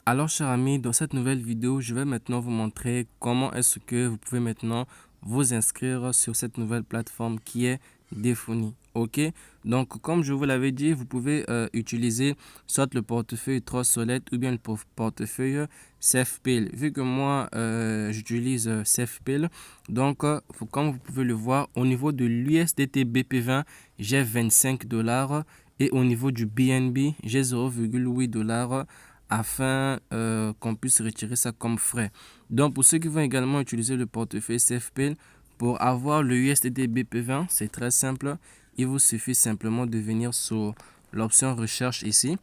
Alors, chers amis, dans cette nouvelle vidéo, je vais maintenant vous montrer comment est-ce que vous pouvez maintenant vous inscrire sur cette nouvelle plateforme qui est Defoni. Ok, donc comme je vous l'avais dit, vous pouvez utiliser soit le portefeuille Trust Solid ou bien le portefeuille SafePail. Vu que moi j'utilise SafePail, donc comme vous pouvez le voir, au niveau de l'USDT BP20, j'ai 25 dollars et au niveau du BNB, j'ai 0,8 dollars afin qu'on puisse retirer ça comme frais. Donc pour ceux qui vont également utiliser le portefeuille SafePail, pour avoir le USDT BP20, c'est très simple. Il vous suffit simplement de venir sur l'option recherche ici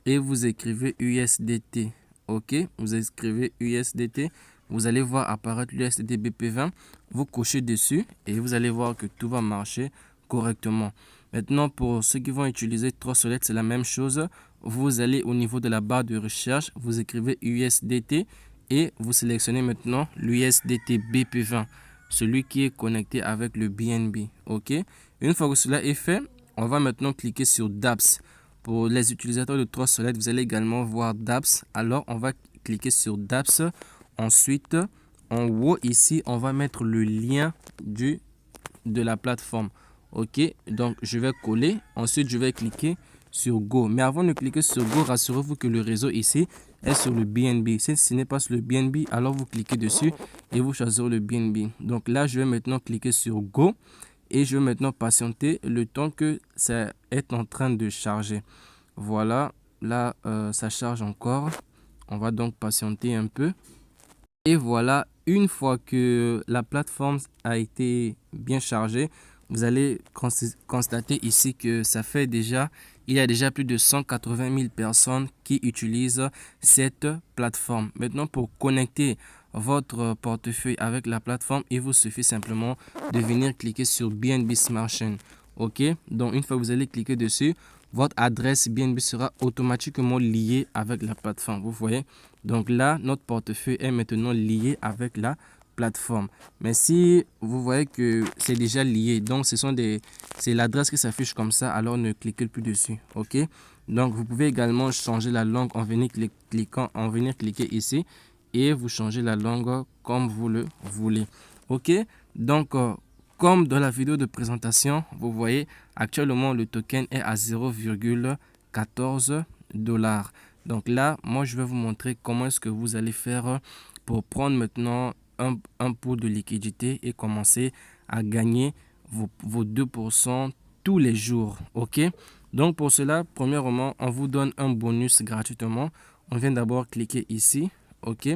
et vous écrivez USDT. Ok, vous écrivez USDT. Vous allez voir apparaître l'USDT BP20. Vous cochez dessus et vous allez voir que tout va marcher correctement. Maintenant, pour ceux qui vont utiliser Trustsolid, c'est la même chose. Vous allez au niveau de la barre de recherche, vous écrivez USDT et vous sélectionnez maintenant l'USDT BP20, celui qui est connecté avec le BNB. Ok. Une fois que cela est fait, on va maintenant cliquer sur DApps. Pour les utilisateurs de Trustsolid, vous allez également voir DApps. Alors, on va cliquer sur DApps. Ensuite, en haut ici, on va mettre le lien de la plateforme. Ok, donc je vais coller. Ensuite, je vais cliquer sur Go. Mais avant de cliquer sur Go, rassurez-vous que le réseau ici est sur le BNB. Si ce n'est pas sur le BNB, alors vous cliquez dessus et vous choisissez le BNB. Donc là, je vais maintenant cliquer sur Go et je vais maintenant patienter le temps que ça est en train de charger. Voilà, là, ça charge encore. On va donc patienter un peu. Et voilà, une fois que la plateforme a été bien chargée, vous allez constater ici que il y a déjà plus de 180 000 personnes qui utilisent cette plateforme. Maintenant, pour connecter votre portefeuille avec la plateforme, il vous suffit simplement de venir cliquer sur BNB Smart Chain. Ok, donc une fois que vous allez cliquer dessus, votre adresse BNB sera automatiquement liée avec la plateforme. Vous voyez, donc là, notre portefeuille est maintenant lié avec la plateforme. Mais si vous voyez que c'est déjà lié, donc c'est l'adresse qui s'affiche comme ça, alors ne cliquez plus dessus. Ok, donc vous pouvez également changer la langue en venir cliquer ici et vous changez la langue comme vous le voulez. Ok, donc comme dans la vidéo de présentation, vous voyez actuellement le token est à 0,14 dollars. Donc là, moi je vais vous montrer comment est-ce que vous allez faire pour prendre maintenant un pot de liquidité et commencer à gagner vos 2% tous les jours. Ok, donc pour cela, premièrement, on vous donne un bonus gratuitement. On vient d'abord cliquer ici. Ok,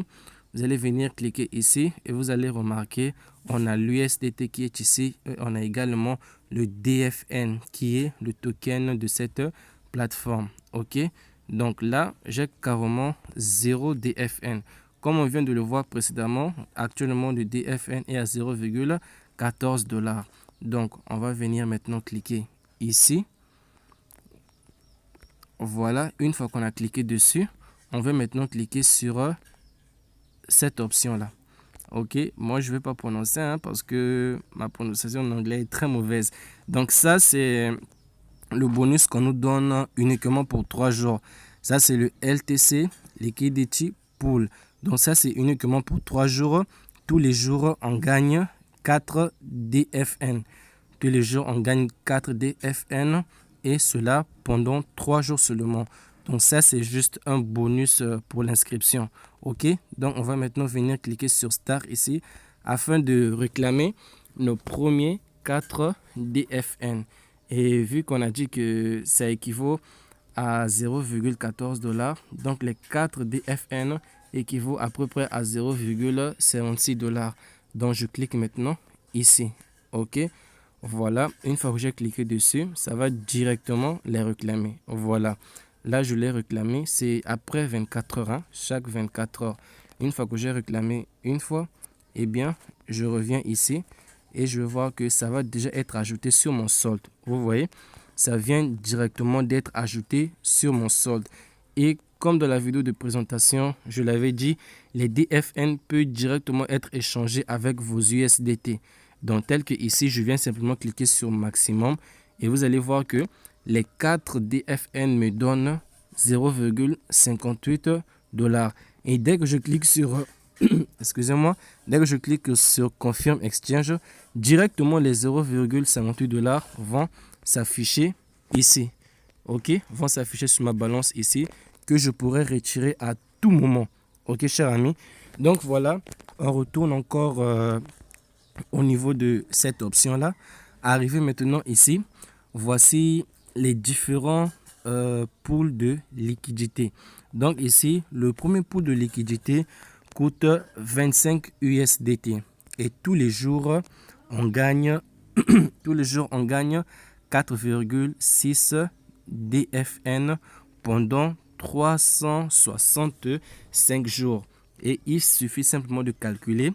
vous allez venir cliquer ici et vous allez remarquer on a l'USDT qui est ici et on a également le DFN qui est le token de cette plateforme. Ok, donc là j'ai carrément 0 DFN. Comme on vient de le voir précédemment, actuellement le DFN est à 0,14 dollars. Donc on va venir maintenant cliquer ici. Voilà, une fois qu'on a cliqué dessus, on va maintenant cliquer sur cette option là. Ok, moi je ne vais pas prononcer parce que ma prononciation en anglais est très mauvaise. Donc ça c'est le bonus qu'on nous donne uniquement pour 3 jours. Ça c'est le LTC Liquidity Pool. Donc ça c'est uniquement pour 3 jours. Tous les jours on gagne 4 DFN. Tous les jours on gagne 4 DFN et cela pendant 3 jours seulement. Donc ça c'est juste un bonus pour l'inscription. Ok, donc on va maintenant venir cliquer sur Start ici afin de réclamer nos premiers 4 DFN. Et vu qu'on a dit que ça équivaut à 0,14 dollars, donc les 4 DFN équivaut à peu près à 0,76 dollars. Donc je clique maintenant ici. Ok, voilà, une fois que j'ai cliqué dessus, ça va directement les réclamer. Voilà, là je l'ai réclamé, c'est après 24 heures, chaque 24 heures. Une fois que j'ai réclamé une fois, eh bien je reviens ici et je vais voir que ça va déjà être ajouté sur mon solde. Vous voyez, ça vient directement d'être ajouté sur mon solde. Et comme dans la vidéo de présentation, je l'avais dit, les DFN peuvent directement être échangés avec vos USDT. Donc tel que ici, je viens simplement cliquer sur maximum et vous allez voir que les 4 DFN me donnent 0,58 dollars. Et dès que je clique sur excusez-moi, dès que je clique sur Confirm Exchange, directement les 0,58 dollars vont s'afficher ici. Ok, vont s'afficher sur ma balance ici, que je pourrais retirer à tout moment. Ok, cher ami. Donc voilà, on retourne encore au niveau de cette option-là. Arrivé maintenant ici, voici les différents pools de liquidité. Donc ici, le premier pool de liquidité coûte 25 USDT. Et tous les jours, on gagne, tous les jours, on gagne 4,6 DFN pendant 365 jours. Et il suffit simplement de calculer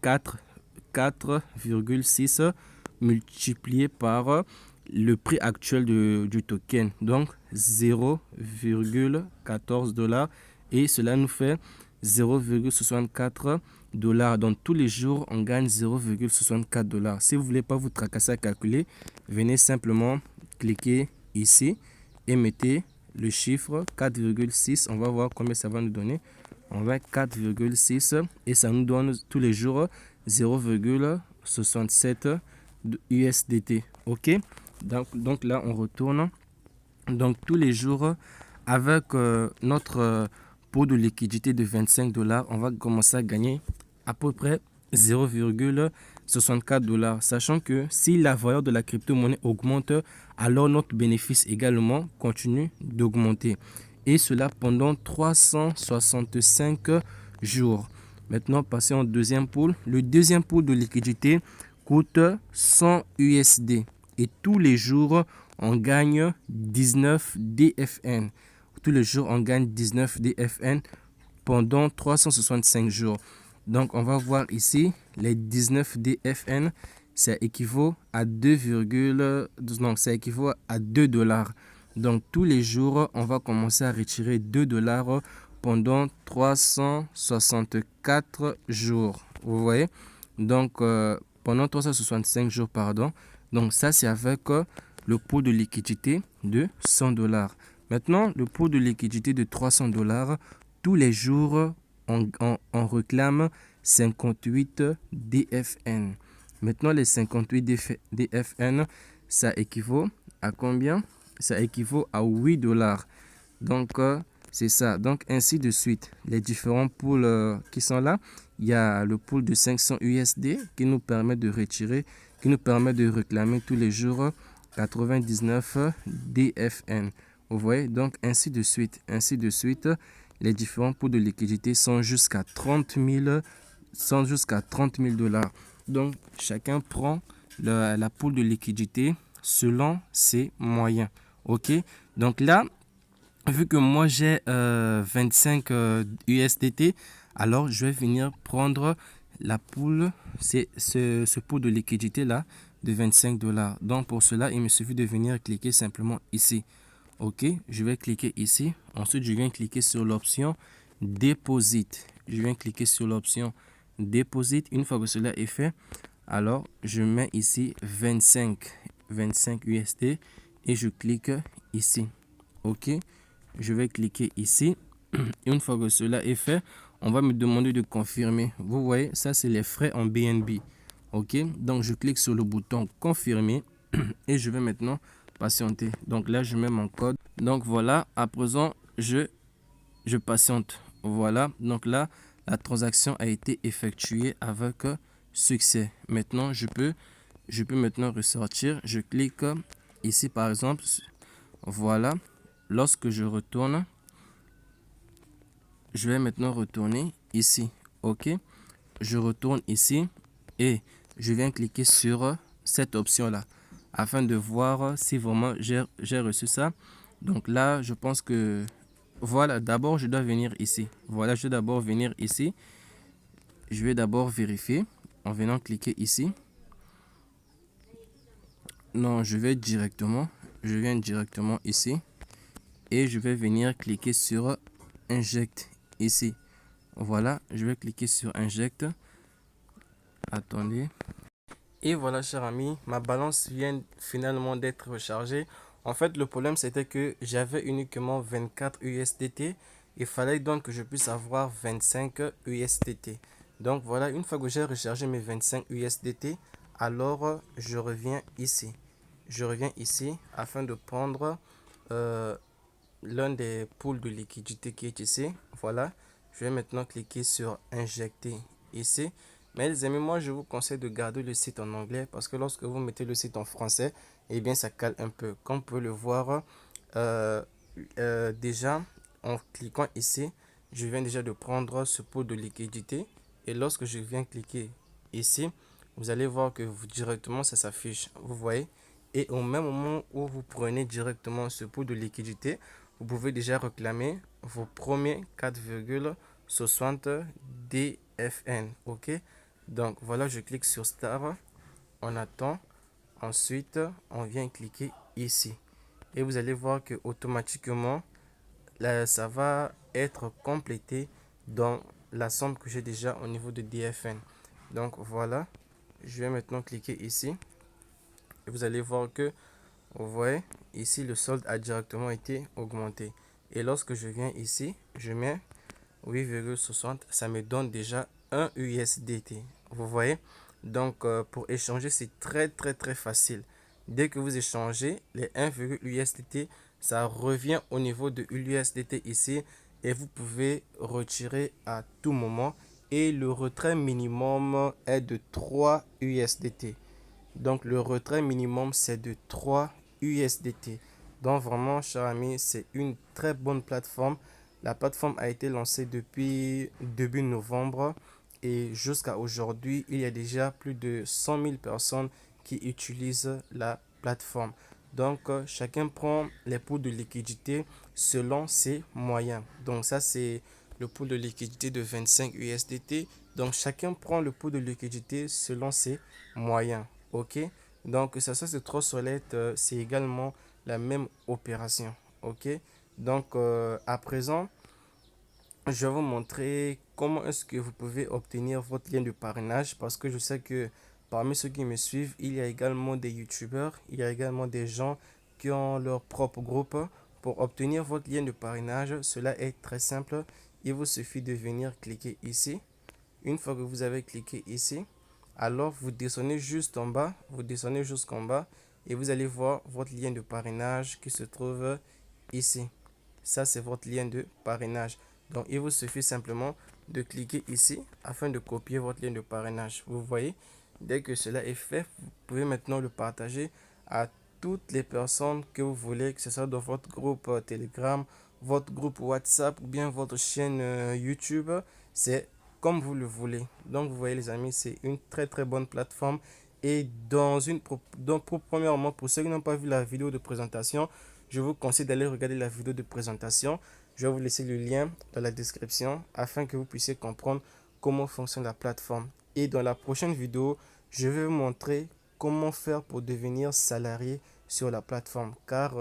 4,6 multiplié par le prix actuel du token, donc 0,14 dollars, et cela nous fait 0,64 dollars. Donc tous les jours on gagne 0,64 dollars. Si vous ne voulez pas vous tracasser à calculer, venez simplement cliquer ici et mettez le chiffre 4,6. On va voir combien ça va nous donner. On va 4,6 et ça nous donne tous les jours 0,67 USDT. Ok, donc là on retourne. Donc tous les jours avec notre pot de liquidité de 25 dollars, on va commencer à gagner à peu près 0,64 dollars. Sachant que si la valeur de la crypto-monnaie augmente, alors notre bénéfice également continue d'augmenter. Et cela pendant 365 jours. Maintenant, passons au deuxième pool. Le deuxième pool de liquidité coûte 100 USD. Et tous les jours, on gagne 19 DFN. Tous les jours, on gagne 19 DFN pendant 365 jours. Donc, on va voir ici, les 19 DFN, ça équivaut à 2, donc ça équivaut à 2 dollars. Donc, tous les jours, on va commencer à retirer 2 dollars pendant 364 jours. Vous voyez? Donc, pendant 365 jours, pardon. Donc, ça, c'est avec le pot de liquidité de 100 dollars. Maintenant, le pot de liquidité de 300 dollars, tous les jours, on réclame 58 DFN. Maintenant, les 58 DFN, ça équivaut à combien? Ça équivaut à 8 dollars. Donc, c'est ça. Donc, ainsi de suite. Les différents pools qui sont là, il y a le pool de 500 USD qui nous permet de retirer, qui nous permet de réclamer tous les jours 99 DFN. Vous voyez? Donc, ainsi de suite. Ainsi de suite. Les différents pools de liquidité sont jusqu'à 30 000 dollars. Donc, chacun prend la pool de liquidité selon ses moyens. Ok? Donc là, vu que moi j'ai 25 USDT, alors je vais venir prendre la pool, c'est ce pool de liquidité là de 25 dollars. Donc pour cela, il me suffit de venir cliquer simplement ici. Ok, je vais cliquer ici. Ensuite, je viens cliquer sur l'option Deposit. Je viens cliquer sur l'option Deposit. Une fois que cela est fait, alors je mets ici 25 USD et je clique ici. Ok, je vais cliquer ici. Une fois que cela est fait, on va me demander de confirmer. Vous voyez, ça c'est les frais en BNB. Ok, donc je clique sur le bouton confirmer et je vais maintenant patienter. Donc là, je mets mon code. Donc voilà, à présent, je patiente. Voilà, donc là, la transaction a été effectuée avec succès. Maintenant, je peux maintenant ressortir. Je clique ici, par exemple. Voilà, lorsque je retourne, je vais maintenant retourner ici. Ok, je retourne ici et je viens cliquer sur cette option-là afin de voir si vraiment j'ai reçu ça. Donc là, je pense que voilà, d'abord je dois venir ici. Voilà, je dois d'abord venir ici. Je vais d'abord vérifier en venant cliquer ici. Non, je viens directement ici et je vais venir cliquer sur Inject ici. Voilà, je vais cliquer sur Inject. Attendez. Et voilà, cher ami, ma balance vient finalement d'être rechargée. En fait, le problème, c'était que j'avais uniquement 24 USDT Il fallait donc que je puisse avoir 25 USDT. Donc voilà, une fois que j'ai rechargé mes 25 USDT, alors je reviens ici. Je reviens ici afin de prendre l'un des pools de liquidité qui est ici. Voilà, je vais maintenant cliquer sur injecter ici. Mais les amis, moi je vous conseille de garder le site en anglais parce que lorsque vous mettez le site en français, eh bien ça cale un peu. Comme vous pouvez le voir, euh, déjà en cliquant ici, je viens déjà de prendre ce pool de liquidité. Et lorsque je viens cliquer ici, vous allez voir que directement ça s'affiche. Vous voyez? Et au même moment où vous prenez directement ce pool de liquidité, vous pouvez déjà réclamer vos premiers 4,60 DFN. Ok, donc voilà, je clique sur Start, on attend, ensuite on vient cliquer ici et vous allez voir que automatiquement là, ça va être complété dans la somme que j'ai déjà au niveau de DFN. Donc voilà, je vais maintenant cliquer ici et vous allez voir que vous voyez, ici le solde a directement été augmenté. Et lorsque je viens ici, je mets 8,60, ça me donne déjà un USDT. Vous voyez? Donc pour échanger, c'est très facile. Dès que vous échangez, les 1 USDT, ça revient au niveau de l'USDT ici et vous pouvez retirer à tout moment. Et le retrait minimum est de 3 USDT. Donc le retrait minimum c'est de 3 USDT. Donc vraiment, cher ami, c'est une très bonne plateforme. La plateforme a été lancée depuis début novembre et jusqu'à aujourd'hui, il y a déjà plus de 100 000 personnes qui utilisent la plateforme. Donc chacun prend les pots de liquidité selon ses moyens. Donc ça c'est le pot de liquidité de 25 USDT. Donc chacun prend le pot de liquidité selon ses moyens. Ok, donc que ce soit ce trop solette, c'est également la même opération. Ok, donc à présent je vais vous montrer comment est-ce que vous pouvez obtenir votre lien de parrainage parce que je sais que parmi ceux qui me suivent, il y a également des youtubeurs, il y a également des gens qui ont leur propre groupe. Pour obtenir votre lien de parrainage, cela est très simple. Il vous suffit de venir cliquer ici. Une fois que vous avez cliqué ici, alors vous descendez juste en bas, vous descendez jusqu'en bas et vous allez voir votre lien de parrainage qui se trouve ici. Ça, c'est votre lien de parrainage. Donc, il vous suffit simplement de cliquer ici afin de copier votre lien de parrainage. Vous voyez, dès que cela est fait, vous pouvez maintenant le partager à toutes les personnes que vous voulez, que ce soit dans votre groupe Telegram, votre groupe WhatsApp ou bien votre chaîne YouTube. C'est comme vous le voulez. Donc, vous voyez, les amis, c'est une très bonne plateforme. Et premièrement, pour ceux qui n'ont pas vu la vidéo de présentation, je vous conseille d'aller regarder la vidéo de présentation. Je vais vous laisser le lien dans la description afin que vous puissiez comprendre comment fonctionne la plateforme. Et dans la prochaine vidéo, je vais vous montrer comment faire pour devenir salarié sur la plateforme. Car,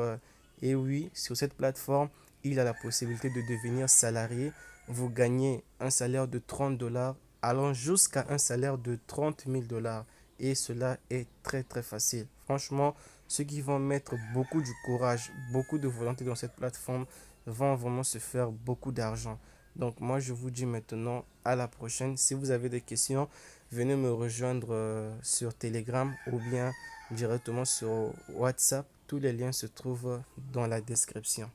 et oui, sur cette plateforme, il y a la possibilité de devenir salarié. Vous gagnez un salaire de 30 dollars allant jusqu'à un salaire de 30 000 dollars. Et cela est très facile. Franchement, ceux qui vont mettre beaucoup de courage, beaucoup de volonté dans cette plateforme vont vraiment se faire beaucoup d'argent. Donc moi, je vous dis maintenant à la prochaine. Si vous avez des questions, venez me rejoindre sur Telegram ou bien directement sur WhatsApp. Tous les liens se trouvent dans la description.